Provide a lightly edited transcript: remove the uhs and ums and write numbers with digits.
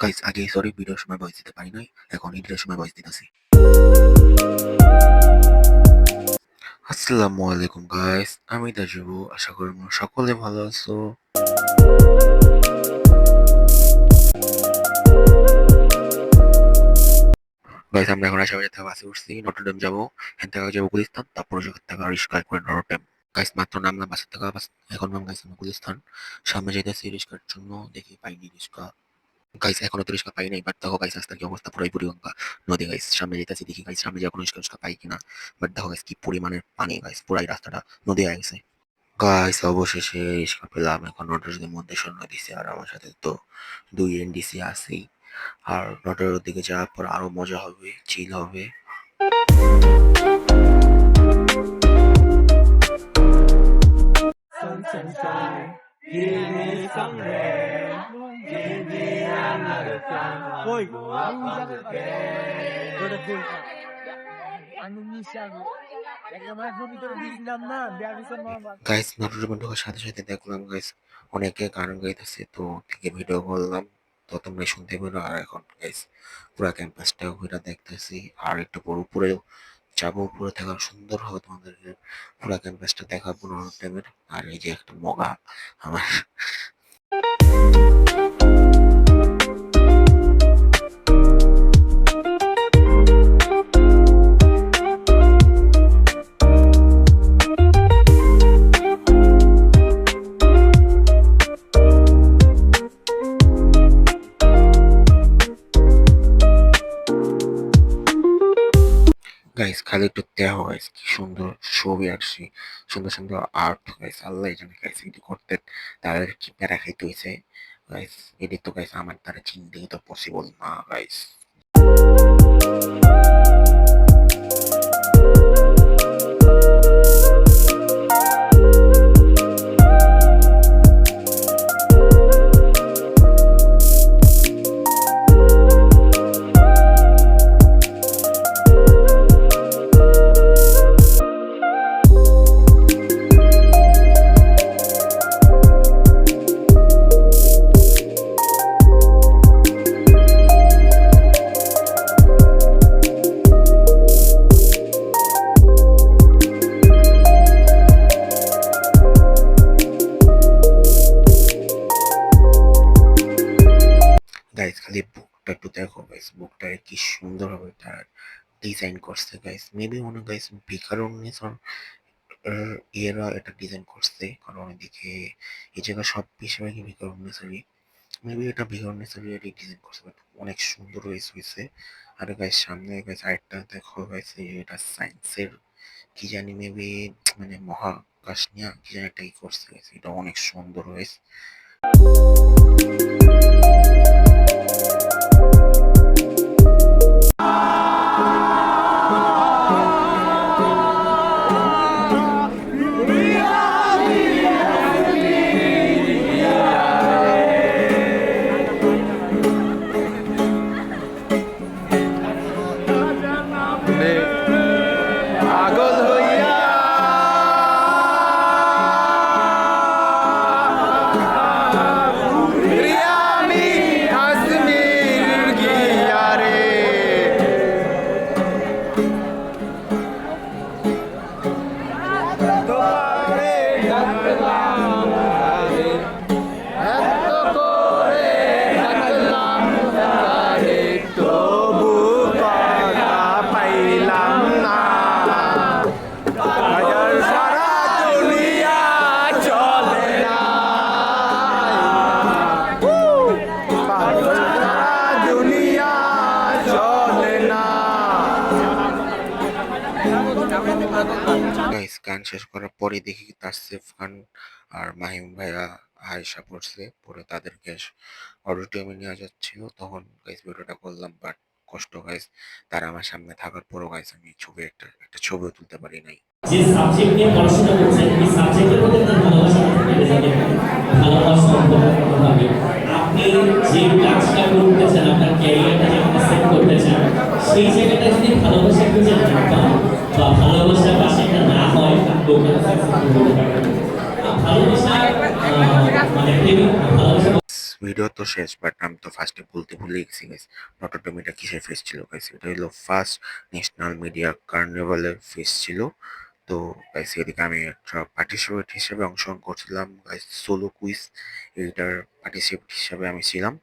Guys আগে sorry ভিডিওর সময় ভয়েস দিতে পারি নাই, এখন এডিটের সময় ভয়েস দিতেছি। আসসালামু আলাইকুম গাইস, আমি তাজিবু। আশা করি তোমরা সকলে ভালো আছো। গাইস আমরা এখন আশাবাড়ি থেকে বাসে উঠছি, নটরডেম যাবো। এখান থেকে যাবো গুলিস্তান, তারপর সেখান থেকে রিস্কা করে নটরডেম। গাইস মাত্র নামলাম বাসের থেকে, এখন নাম গাইস আমি গুলিস্তান। সামনে যেতেছি রিস্কার জন্য, দেখি পাইনি রিস্কা। গাইস এখনো তো রিস্কা পাই নাই, বাট দেখো গাইস রাস্তার কি অবস্থা, পুরাই বুড়িগঙ্গা নদী। গাইস সামনে যেতেছি, দেখি গাইস সামনে যা কোনো রিস্কা পাই কিনা। বাট দেখো গাইস কি পরিমাণের পানি, গাইস পুরাই রাস্তাটা নদী হয়ে গেছে। গাইস অবশেষে রিস্কা পেলাম। এখন নটরডেমের মধ্যে সৈন্য দিছে, আর আমার সাথে তো 2 এনডিসি আছেই। আর নটরের দিকে যাওয়ার পর আরো মজা হবে, চিল হবে। Give me some rain, give me another time. Boy, guys নটরডেমে ঢোকার সাথে সাথে দেখলাম গাইস অনেকে গান গাইতেছে, তো থেকে ভিডিও করলাম, তো তোমরা শুনতে পেলো। আর এখন গাইস পুরো ক্যাম্পাসটা ঘুরে দেখতেছি, আর একটু পর উপরে যাবো, উপরে থেকে সুন্দর হবে তোমাদেরকে পুরো ক্যাম্পাসটা দেখাবো নটরডেমের। আর এই যে একটা মগা আমার। গাইস খালি একটু দেখো গাইস কি সুন্দর ছবি আঁকছি, সুন্দর সুন্দর আর্ট। গাইস আল্লাহ জানে গাইস এটি করতে তাদের কি প্যারা খাইতে হয়েছে। গাইস এটি তো গাইস আমার দ্বারা চিন্তাই তো পসিবল না গাইস। গাইস খালি বুকটা একটু দেখো গাইস, বুকটা কি সুন্দর হবে তার ডিজাইন করছে গাইস। মেবি মনে গাইস ভিকারুননিসর এরা এটা ডিজাইন করছে, কারণ এদিকে এই জায়গা সব বেশিরভাগই ভিকারুননিসরই। মেবি এটা ভিকারুননিসরই এটি ডিজাইন করছে, বাট অনেক সুন্দর হয়েছে। আর গাইস সামনে গাইস আরেকটা দেখো গাইস, এটা সায়েন্সের কি জানি, মেবি মানে মহাকাশ নিয়ে কি জানি একটা ই করছে গাইস, এটা অনেক সুন্দর হয়েছে। পাগল হইয়া রিয়ামি কাশ্মীর গিয়া রে। তোমারে ডাকলাম তারে, এত করে ডাকলাম তারে, তবু পাতা পাইলাম না। হাজার সারা দুনিয়া চলে না, পাগল সারা দুনিয়া চলে না। গাইস গান শেষ করার পরে দেখি তাসিফ খান আর মাহিম ভাইয়া আয়েশা পড়ছে, পরে তাদেরকে অডিটোরিয়ামে নিয়ে যাচ্ছিল, তখন গাইস ভিডিওটা করলাম। বাট কষ্ট গাইস, তারা আমার সামনে থাকার পরও গাইস আমি ছবি একটা ছবিও তুলতে পারি নাই। যে সাবজেক্ট নিয়ে পড়াশোনা করছেন এই সাবজেক্টের প্রতি তার ভালোবাসাটা থেকে যাবে, ভালোবাসা সম্পর্ক হবে। আপনি যে কাজটা করতে চান, আপনার ক্যারিয়ারটা যেখানে সেট করতে চান, সেই জায়গাটা যদি ভালোবাসা খুঁজে না পান বা ভালোবাসার পাশে এটা না হয়, ওখানে সাকসেসফুল হতে পারবেন না। ভালোবাসা মানে প্রেমিক ভালোবাসা ভিডিও তো শেষ, বাট আমি তো ফার্স্টে বলতে ভুলে গেছি গাইস, নটরডেম এটা কিসের ফেস্ট ছিল গাইস। এটা হলো ফার্স্ট ন্যাশনাল মিডিয়া কার্নিভালের ফেস্ট ছিল। তো গাইস এদিকে আমি একটা পার্টিসিপেট হিসেবে অংশগ্রহণ করছিলাম গাইস, সোলো কুইজ এইটার পার্টিসিপেট হিসেবে আমি ছিলাম।